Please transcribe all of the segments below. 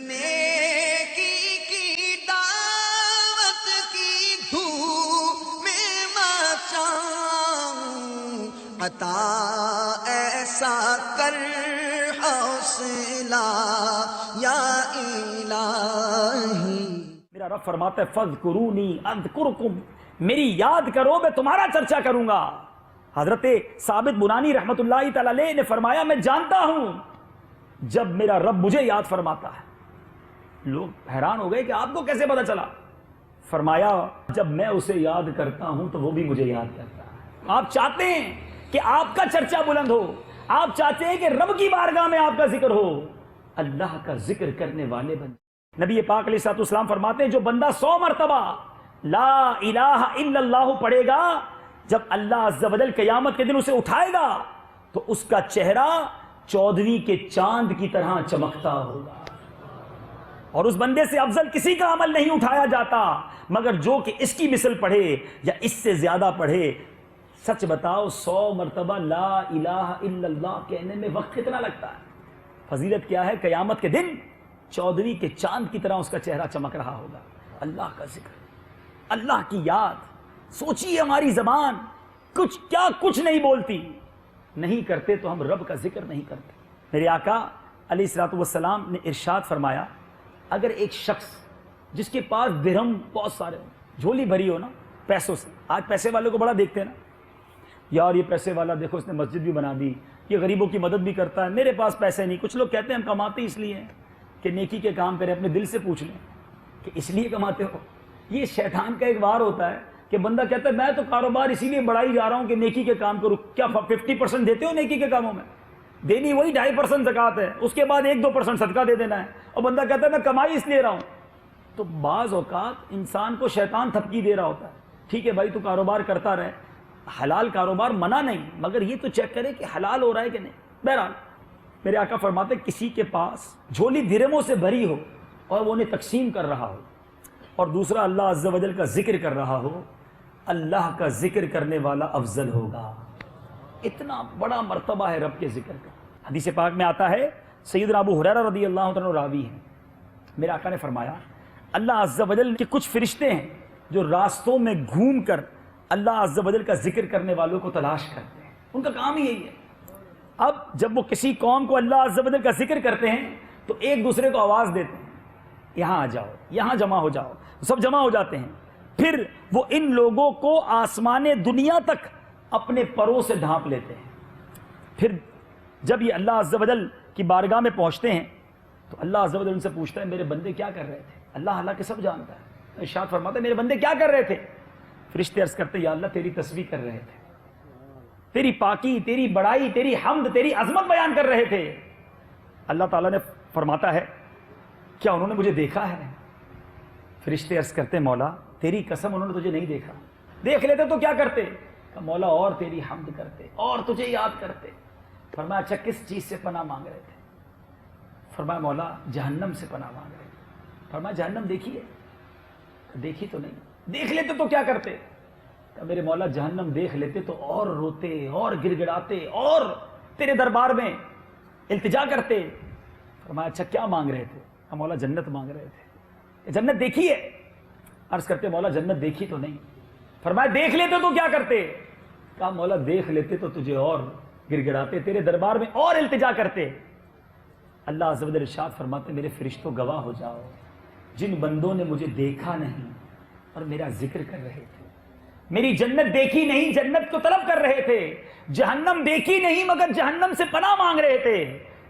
میں کی دعوت کی دھوم میں مچاؤں، عطا ایسا کر حوصلہ یا الہی۔ میرا رب فرماتا ہے فَاذْكُرُونِي أَذْكُرْكُمْ، میری یاد کرو میں تمہارا چرچا کروں گا۔ حضرت ثابت بنانی رحمت اللہ تعالی علیہ نے فرمایا میں جانتا ہوں جب میرا رب مجھے یاد فرماتا ہے۔ لوگ حیران ہو گئے کہ آپ کو کیسے پتا چلا؟ فرمایا جب میں اسے یاد کرتا ہوں تو وہ بھی مجھے یاد کرتا ہے۔ آپ چاہتے ہیں کہ آپ کا چرچا بلند ہو، آپ چاہتے ہیں کہ رب کی بارگاہ میں آپ کا ذکر ہو، اللہ کا ذکر کرنے والے بن۔ نبی پاک علیہ الصلوۃ والسلام فرماتے ہیں جو بندہ 100 مرتبہ لا الہ الا اللہ پڑھے گا، جب اللہ عز و جل قیامت کے دن اسے اٹھائے گا تو اس کا چہرہ 14ویں کے چاند کی طرح چمکتا ہوگا، اور اس بندے سے افضل کسی کا عمل نہیں اٹھایا جاتا مگر جو کہ اس کی مثل پڑھے یا اس سے زیادہ پڑھے۔ سچ بتاؤ 100 مرتبہ لا الہ الا اللہ کہنے میں وقت کتنا لگتا ہے؟ فضیلت کیا ہے؟ قیامت کے دن 14ویں کے چاند کی طرح اس کا چہرہ چمک رہا ہوگا۔ اللہ کا ذکر، اللہ کی یاد۔ سوچیے ہماری زبان کچھ نہیں بولتی، نہیں کرتے تو ہم رب کا ذکر نہیں کرتے۔ میرے آقا علیہ الصلوۃ والسلام نے ارشاد فرمایا اگر ایک شخص جس کے پاس درہم بہت سارے ہوں، جھولی بھری ہو نا پیسوں سے، آج پیسے والوں کو بڑا دیکھتے ہیں نا، یار یہ پیسے والا دیکھو اس نے مسجد بھی بنا دی، یہ غریبوں کی مدد بھی کرتا ہے، میرے پاس پیسے نہیں۔ کچھ لوگ کہتے ہیں ہم کماتے اس لیے ہیں کہ نیکی کے کام کریں، اپنے دل سے پوچھ لیں کہ اس لیے کماتے ہو؟ یہ شیطان کا ایک وار ہوتا ہے کہ بندہ کہتا ہے میں تو کاروبار اسی لیے بڑھائی جا رہا ہوں کہ نیکی کے کام کروں۔ کیا 50% دیتے ہو نیکی کے کاموں میں؟ دینی وہی 2.5% زکوٰۃ ہے، اس کے بعد 1-2% صدقہ دے دینا ہے، اور بندہ کہتا ہے میں کمائی اس لیے رہا ہوں۔ تو بعض اوقات انسان کو شیطان تھپکی دے رہا ہوتا ہے، ٹھیک ہے بھائی تو کاروبار کرتا رہے، حلال کاروبار منع نہیں، مگر یہ تو چیک کرے کہ حلال ہو رہا ہے کہ نہیں۔ بہرحال میرے آقا فرماتے کسی کے پاس جھولی درہموں سے بھری ہو اور وہ انہیں تقسیم کر رہا ہو، اور دوسرا اللہ عز و جل کا ذکر کر رہا ہو، اللہ کا ذکر کرنے والا افضل ہوگا۔ اتنا بڑا مرتبہ ہے رب کے ذکر کا۔ حدیث پاک میں آتا ہے، سیدنا ابو ہریرہ رضی اللہ عنہ راوی ہیں، میرے آقا نے فرمایا اللہ عز و جل کے کچھ فرشتے ہیں جو راستوں میں گھوم کر اللہ عز و جل کا ذکر کرنے والوں کو تلاش کرتے ہیں، ان کا کام ہی یہی ہے۔ اب جب وہ کسی قوم کو اللہ عز و جل کا ذکر کرتے ہیں تو ایک دوسرے کو آواز دیتے ہیں یہاں آ جاؤ، یہاں جمع ہو جاؤ، سب جمع ہو جاتے ہیں۔ پھر وہ ان لوگوں کو آسمان دنیا تک اپنے پروں سے ڈھانپ لیتے ہیں۔ پھر جب یہ اللہ عز و جل کی بارگاہ میں پہنچتے ہیں تو اللہ عز و جل ان سے پوچھتا ہے میرے بندے کیا کر رہے تھے؟ اللہ حالانکہ سب جانتا ہے، ارشاد فرماتا ہے میرے بندے کیا کر رہے تھے؟ فرشتے عرض کرتے یا اللہ تیری تسبیح کر رہے تھے، تیری پاکی، تیری بڑائی، تیری حمد، تیری عظمت بیان کر رہے تھے۔ اللہ تعالیٰ نے فرماتا ہے کیا انہوں نے مجھے دیکھا ہے؟ فرشتے عرض کرتے مولا تیری قسم انہوں نے تجھے نہیں دیکھا، دیکھ لیتے تو کیا کرتے؟ کہ مولا اور تیری حمد کرتے اور تجھے یاد کرتے۔ فرمایا اچھا کس چیز سے پناہ مانگ رہے تھے؟ فرمایا مولا جہنم سے پناہ مانگ رہے تھے۔ فرمایا جہنم دیکھی ہے؟ دیکھی تو نہیں، دیکھ لیتے تو کیا کرتے؟ کہ میرے مولا جہنم دیکھ لیتے تو اور روتے اور گڑ گڑاتے اور تیرے دربار میں التجا کرتے۔ فرمایا اچھا کیا مانگ رہے تھے؟ کہ مولا جنت مانگ رہے تھے۔ جنت دیکھی ہے؟ عرض کرتے مولا جنت دیکھی تو نہیں۔ فرمایا دیکھ لیتے تو کیا کرتے؟ کہا مولا دیکھ لیتے تو تجھے اور گر گڑاتے، تیرے دربار میں اور التجا کرتے۔ اللہ عز و جل ارشاد فرماتے میرے فرشتوں گواہ ہو جاؤ جن بندوں نے مجھے دیکھا نہیں اور میرا ذکر کر رہے تھے، میری جنت دیکھی نہیں جنت کو طلب کر رہے تھے، جہنم دیکھی نہیں مگر جہنم سے پناہ مانگ رہے تھے،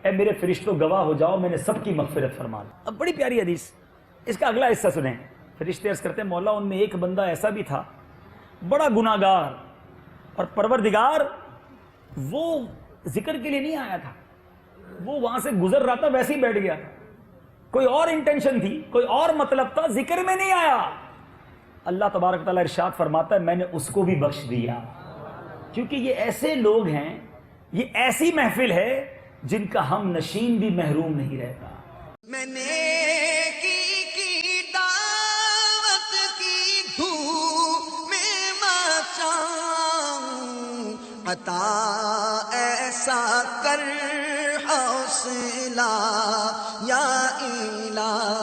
اے میرے فرشتوں گواہ ہو جاؤ میں نے سب کی مغفرت فرما دی۔ اب بڑی پیاری حدیث، اس کا اگلا حصہ سنیں۔ فرشتے عرض کرتے ہیں مولا ان میں ایک بندہ ایسا بھی تھا بڑا گناہ گار، اور پروردگار وہ ذکر کے لیے نہیں آیا تھا، وہ وہاں سے گزر رہا تھا ویسے ہی بیٹھ گیا تھا، کوئی اور انٹینشن تھی، کوئی اور مطلب تھا، ذکر میں نہیں آیا۔ اللہ تبارک تعالیٰ ارشاد فرماتا ہے میں نے اس کو بھی بخش دیا، کیونکہ یہ ایسے لوگ ہیں، یہ ایسی محفل ہے جن کا ہم نشین بھی محروم نہیں رہتا۔ میں کی دعوت کی دھوم میں مچاؤں، عطا ایسا کر حوصلہ یا الہی۔ لا